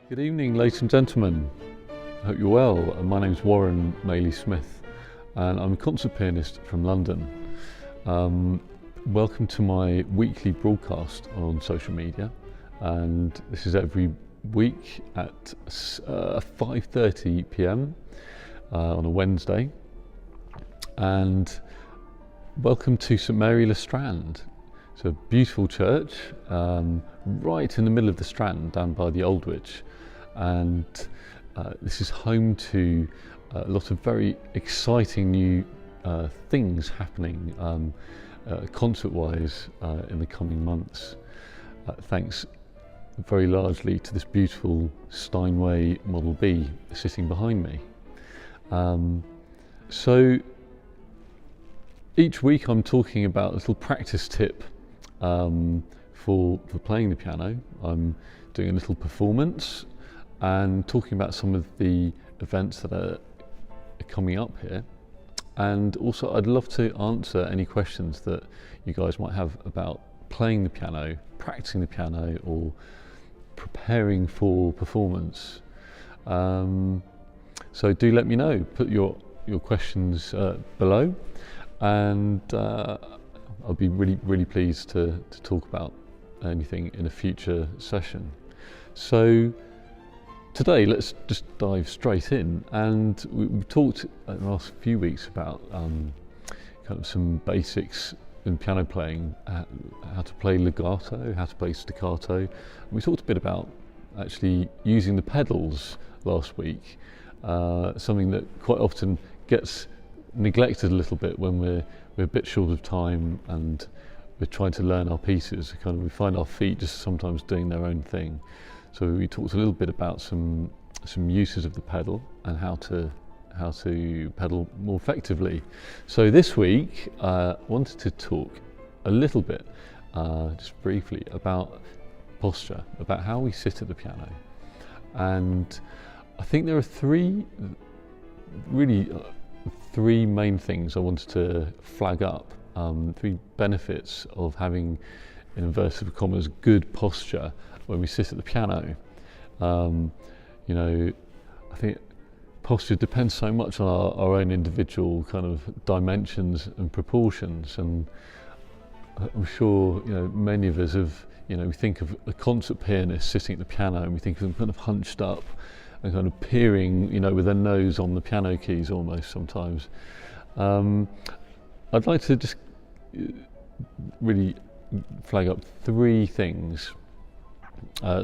Good evening, ladies and gentlemen. I hope you're well. My name's Warren Mailley-Smith and I'm a concert pianist from London. Welcome to my weekly broadcast on social media, and this is every week at 5:30 p.m. On a Wednesday. And welcome to St Mary le Strand. It's a beautiful church right in the middle of the Strand down by the Aldwych, and this is home to a lot of very exciting new things happening concert-wise in the coming months, thanks very largely to this beautiful Steinway Model B sitting behind me. So each week I'm talking about a little practice tip for playing the piano. I'm doing a little performance and talking about some of the events that are coming up here. And also I'd love to answer any questions that you guys might have about playing the piano, practicing the piano, or preparing for performance. So do let me know, put your questions below, and I'll be really pleased to talk about anything in a future session. So today, let's just dive straight in, and we've talked in the last few weeks about kind of some basics in piano playing, how to play legato, how to play staccato. And we talked a bit about actually using the pedals last week, something that quite often gets neglected a little bit when we're a bit short of time and we're trying to learn our pieces. We find our feet just sometimes doing their own thing. So we talked a little bit about some uses of the pedal and how to pedal more effectively. So this week I wanted to talk a little bit, just briefly, about posture, about how we sit at the piano. And I think there are three main things I wanted to flag up, three benefits of having, in inverted commas, good posture when we sit at the piano. You know, I think posture depends so much on our own individual kind of dimensions and proportions, and I'm sure many of us have, we think of a concert pianist sitting at the piano and we think of them kind of hunched up and kind of peering, with their nose on the piano keys almost sometimes. I'd like to just really flag up three things,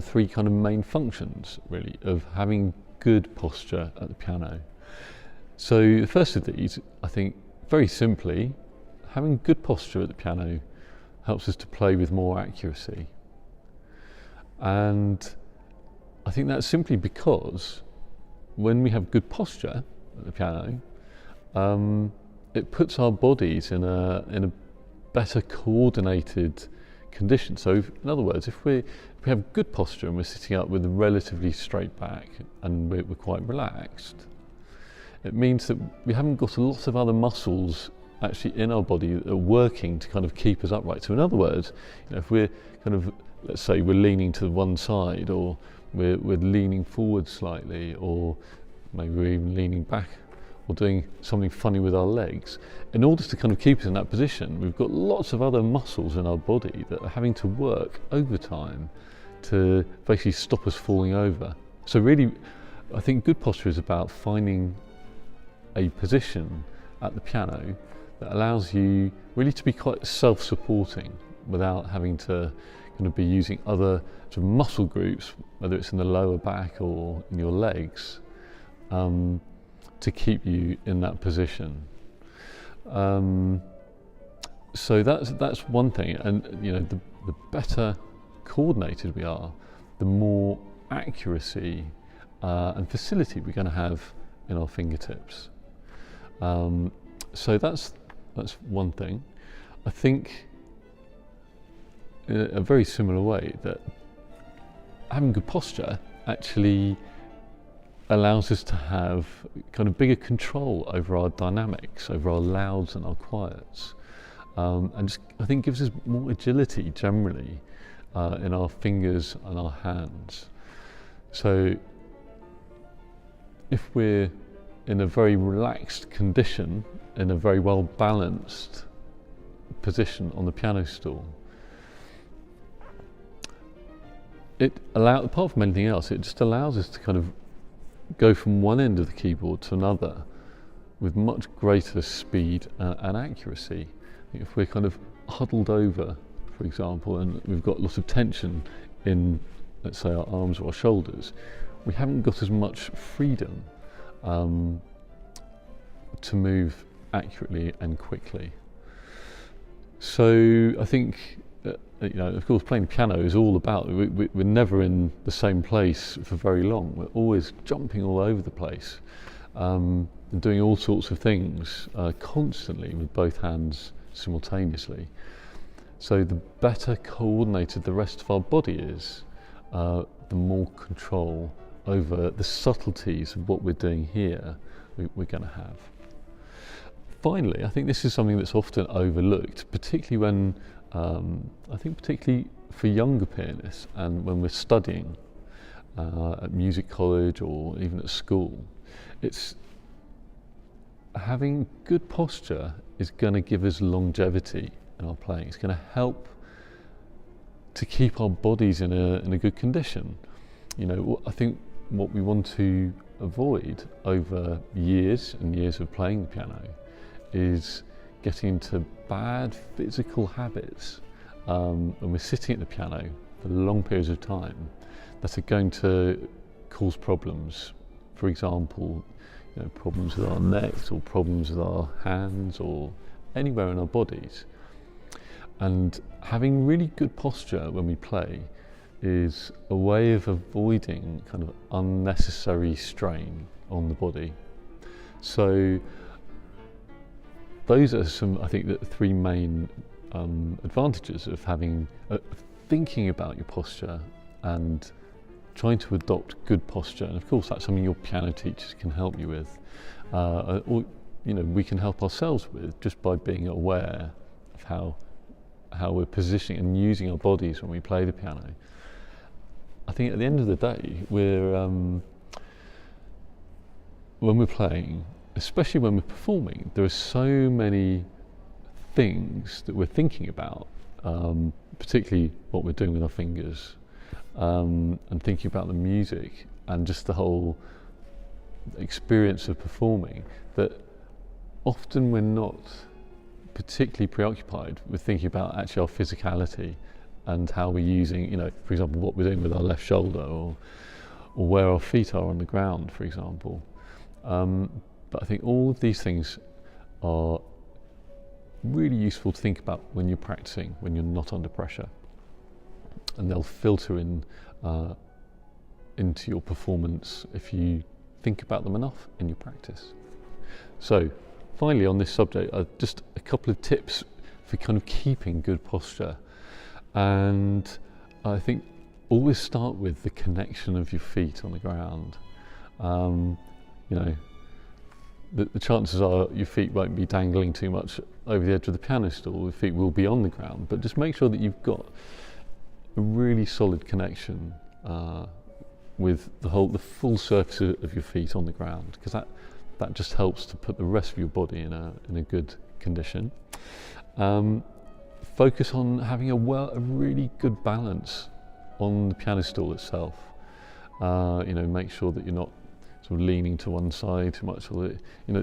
three kind of main functions really of having good posture at the piano. So the first of these, I think, very simply, having good posture at the piano helps us to play with more accuracy. And I think that's simply because when we have good posture at the piano, it puts our bodies in a better coordinated condition. So in other words, if we have good posture and we're sitting up with a relatively straight back and we're quite relaxed, it means that we haven't got a lot of other muscles actually in our body that are working to kind of keep us upright. So in other words, if we're kind of, let's say we're leaning to one side, or we're leaning forward slightly, or maybe we're even leaning back, or doing something funny with our legs, in order to kind of keep us in that position, we've got lots of other muscles in our body that are having to work overtime to basically stop us falling over. So really, I think good posture is about finding a position at the piano that allows you really to be quite self-supporting without having to kind of be using other sort of muscle groups, whether it's in the lower back or in your legs, to keep you in that position. So that's one thing, and the better coordinated we are, the more accuracy and facility we're going to have in our fingertips. So that's one thing. I think in a very similar way that having good posture actually allows us to have kind of bigger control over our dynamics, over our louds and our quiets, and just, I think, gives us more agility generally in our fingers and our hands. So if we're in a very relaxed condition, in a very well balanced position on the piano stool, apart from anything else, it just allows us to kind of go from one end of the keyboard to another with much greater speed and accuracy. If we're kind of huddled over, for example, and we've got lots of tension in, let's say, our arms or our shoulders, we haven't got as much freedom to move accurately and quickly. So I think, of course, playing the piano is all about, we're never in the same place for very long. We're always jumping all over the place, and doing all sorts of things constantly with both hands simultaneously. So the better coordinated the rest of our body is, the more control over the subtleties of what we're doing here we're going to have. Finally, I think this is something that's often overlooked, particularly when, particularly for younger pianists and when we're studying at music college or even at school. It's having good posture is going to give us longevity in our playing. It's going to help to keep our bodies in a good condition. I think what we want to avoid over years and years of playing the piano is getting into bad physical habits when we're sitting at the piano for long periods of time that are going to cause problems. For example, problems with our necks or problems with our hands or anywhere in our bodies. And having really good posture when we play is a way of avoiding kind of unnecessary strain on the body. So those are some, I think, the three main advantages of thinking about your posture and trying to adopt good posture. And of course, that's something your piano teachers can help you with, or we can help ourselves with just by being aware of how we're positioning and using our bodies when we play the piano. I think at the end of the day, when we're playing, especially when we're performing, there are so many things that we're thinking about, particularly what we're doing with our fingers, and thinking about the music and just the whole experience of performing, that often we're not particularly preoccupied with thinking about actually our physicality and how we're using, for example, what we're doing with our left shoulder or where our feet are on the ground, for example. But I think all of these things are really useful to think about when you're practicing, when you're not under pressure. And they'll filter in into your performance if you think about them enough in your practice. So finally on this subject, just a couple of tips for kind of keeping good posture. And I think always start with the connection of your feet on the ground. The chances are your feet won't be dangling too much over the edge of the piano stool. Your feet will be on the ground, but just make sure that you've got a really solid connection with the full surface of your feet on the ground, because that just helps to put the rest of your body in a good condition. Focus on having a really good balance on the piano stool itself. Make sure that you're not sort of leaning to one side too much, or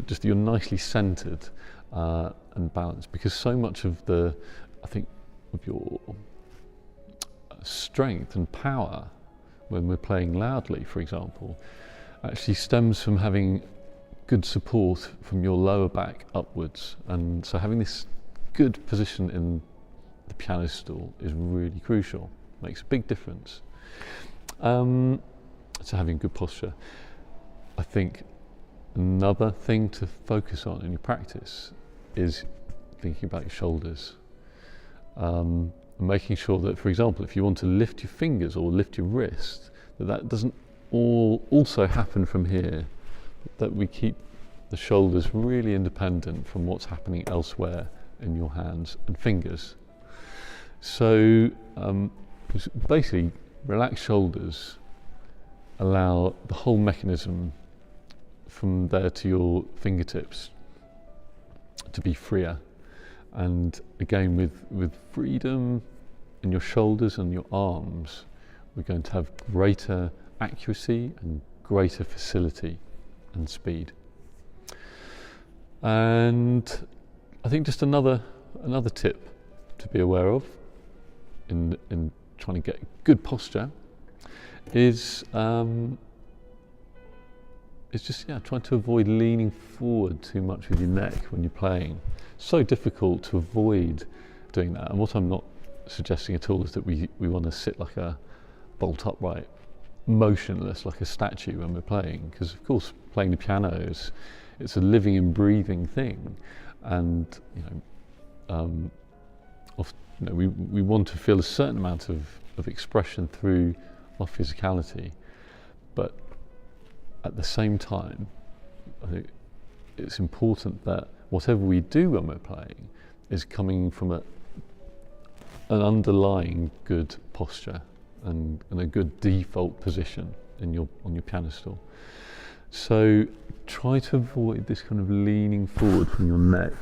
just you're nicely centered and balanced, because so much of your strength and power when we're playing loudly, for example, actually stems from having good support from your lower back upwards. And so having this good position in the piano stool is really crucial, makes a big difference. So having good posture. I think another thing to focus on in your practice is thinking about your shoulders. Making sure that, for example, if you want to lift your fingers or lift your wrist, that doesn't also happen from here, that we keep the shoulders really independent from what's happening elsewhere in your hands and fingers. So basically, relaxed shoulders allow the whole mechanism from there to your fingertips to be freer. And again, with freedom in your shoulders and your arms, we're going to have greater accuracy and greater facility and speed. And I think just another tip to be aware of in trying to get good posture is just trying to avoid leaning forward too much with your neck when you're playing. So difficult to avoid doing that. And what I'm not suggesting at all is that we want to sit like a bolt upright, motionless like a statue when we're playing, because of course playing the piano it's a living and breathing thing, and we want to feel a certain amount of expression through our physicality, but at the same time I think it's important that whatever we do when we're playing is coming from an underlying good posture and a good default position on your piano stool. So try to avoid this kind of leaning forward from your neck.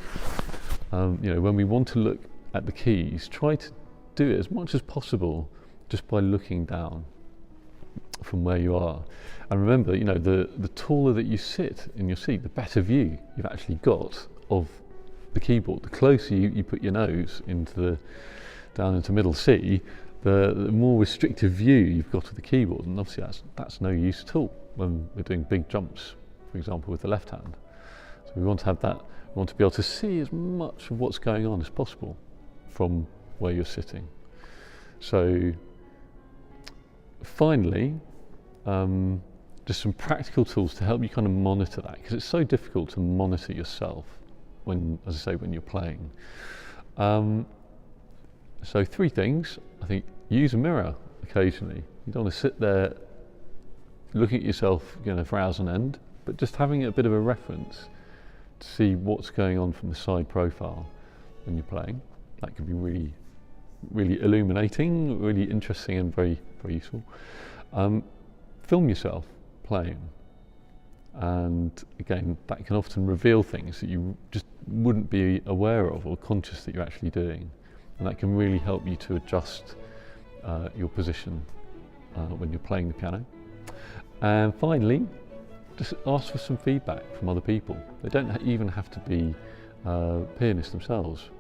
When we want to look at the keys, try to do it as much as possible just by looking down from where you are. And remember, the taller that you sit in your seat, the better view you've actually got of the keyboard. The closer you put your nose down into middle C, the more restrictive view you've got of the keyboard, and obviously that's no use at all when we're doing big jumps, for example, with the left hand. So we want to have that, we want to be able to see as much of what's going on as possible from where you're sitting. So finally, just some practical tools to help you kind of monitor that, because it's so difficult to monitor yourself when you're playing. So 3 things. I think use a mirror occasionally. You don't want to sit there looking at yourself, for hours on end, but just having a bit of a reference to see what's going on from the side profile when you're playing. That can be really, really illuminating, really interesting, and very, very useful. Film yourself playing, and again, that can often reveal things that you just wouldn't be aware of or conscious that you're actually doing, and that can really help you to adjust your position when you're playing the piano. And finally, just ask for some feedback from other people. They don't even have to be pianists themselves,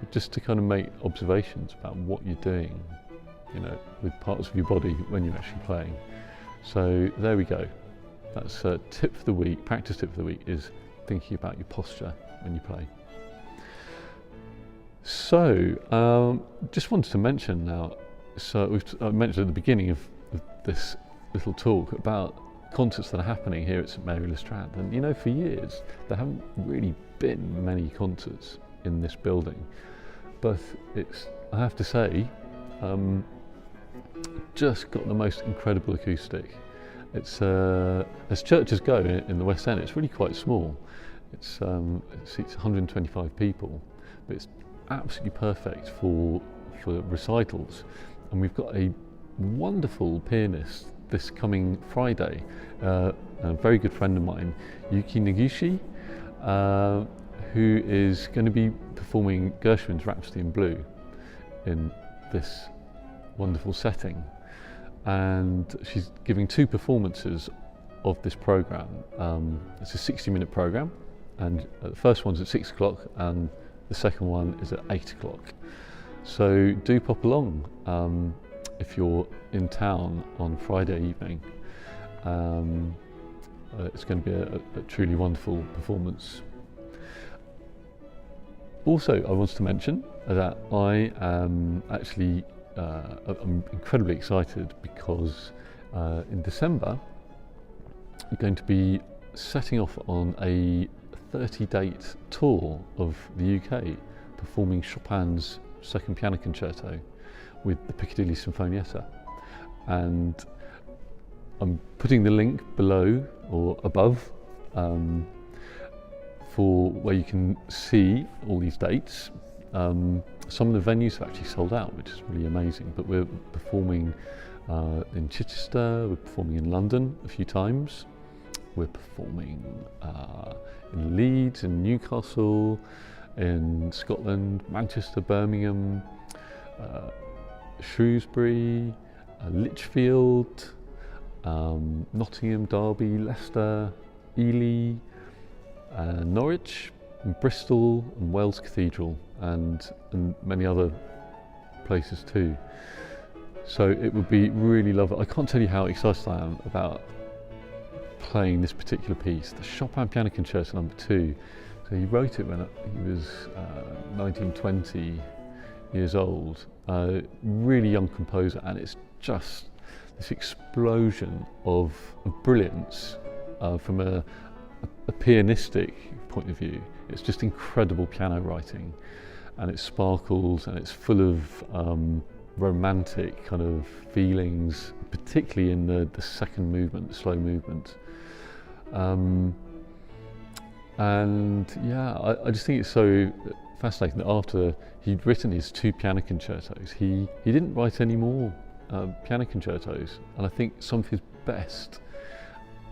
but just to kind of make observations about what you're doing, with parts of your body when you're actually playing. So there we go. That's a tip for the week. Practice tip for the week is thinking about your posture when you play. So just wanted to mention now, so I mentioned at the beginning of this little talk about concerts that are happening here at St Mary Le Strand, and for years there haven't really been many concerts in this building, but I have to say, just got the most incredible acoustic. It's as churches go in the West End, it's really quite small. It seats 125 people, but it's absolutely perfect for recitals. And we've got a wonderful pianist this coming Friday, a very good friend of mine, Yuki Noguchi, who is going to be performing Gershwin's Rhapsody in Blue in this wonderful setting. And she's giving 2 performances of this programme. It's a 60-minute programme, and the first one's at 6 o'clock and the second one is at 8 o'clock. So do pop along if you're in town on Friday evening. It's going to be a truly wonderful performance. Also, I wanted to mention that I am actually I'm incredibly excited because in December I'm going to be setting off on a 30-date tour of the UK, performing Chopin's Second Piano Concerto with the Piccadilly Sinfonietta. And I'm putting the link below or above for where you can see all these dates. Some of the venues have actually sold out, which is really amazing, but we're performing in Chichester, we're performing in London a few times, we're performing in Leeds, in Newcastle, in Scotland, Manchester, Birmingham, Shrewsbury, Lichfield, Nottingham, Derby, Leicester, Ely, Norwich, and Bristol, and Wells Cathedral, and many other places too. So it would be really lovely. I can't tell you how excited I am about playing this particular piece, the Chopin Piano Concerto No. 2. So he wrote it when he was 19, 20 years old. Really young composer, and it's just this explosion of brilliance from a pianistic point of view. It's just incredible piano writing, and it sparkles, and it's full of romantic kind of feelings, particularly in the second movement, the slow movement. And yeah, I just think it's so fascinating that after he'd written his 2 piano concertos, he didn't write any more piano concertos, and I think some of his best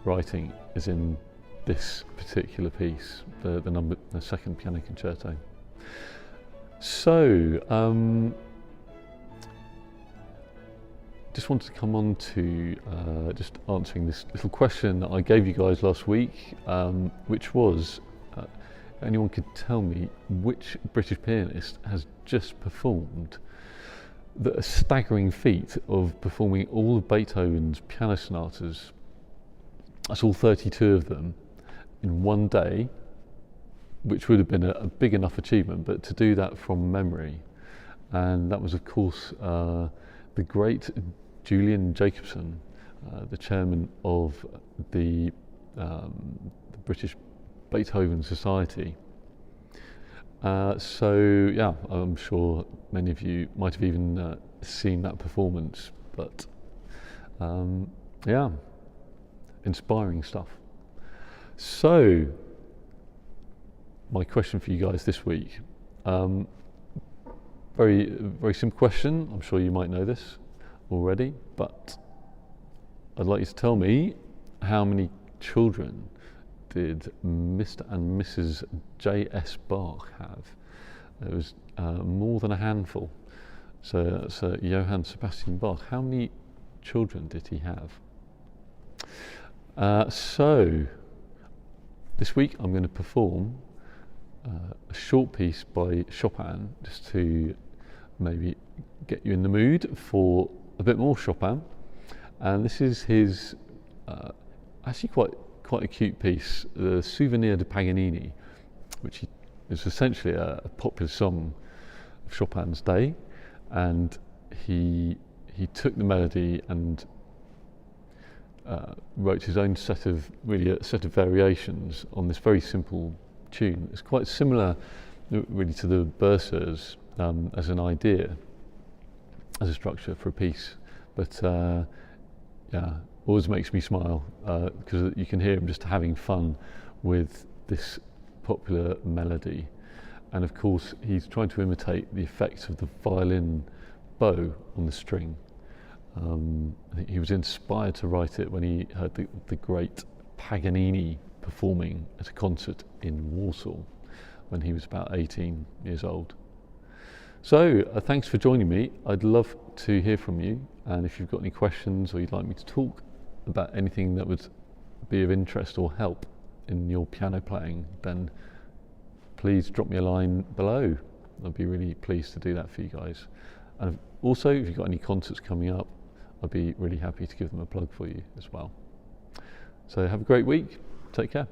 writing is in this particular piece, the second piano concerto. So just wanted to come on to just answering this little question that I gave you guys last week, which was, anyone could tell me which British pianist has just performed the staggering feat of performing all of Beethoven's piano sonatas, that's all 32 of them, in one day, which would have been a big enough achievement, but to do that from memory. And that was, of course, the great Julian Jacobson, the chairman of the British Beethoven Society. So yeah, I'm sure many of you might have even seen that performance, but yeah, inspiring stuff. So my question for you guys this week, very simple question. I'm sure you might know this already, but I'd like you to tell me, how many children did Mr. and Mrs. J.S. Bach have? It was more than a handful. So Johann Sebastian Bach, how many children did he have? So this week I'm going to perform a short piece by Chopin, just to maybe get you in the mood for a bit more Chopin. And this is his actually quite a cute piece, the Souvenir de Paganini, which is essentially a popular song of Chopin's day, and he took the melody and wrote his own set of variations on this very simple tune. It's quite similar really to the Berceuse as an idea, as a structure for a piece, but yeah, always makes me smile because you can hear him just having fun with this popular melody. And of course he's trying to imitate the effects of the violin bow on the string. I think he was inspired to write it when he heard the great Paganini performing at a concert in Warsaw when he was about 18 years old. So thanks for joining me. I'd love to hear from you, and if you've got any questions or you'd like me to talk about anything that would be of interest or help in your piano playing, then please drop me a line below. I'd be really pleased to do that for you guys. And also, if you've got any concerts coming up, I'd be really happy to give them a plug for you as well. So have a great week. Take care.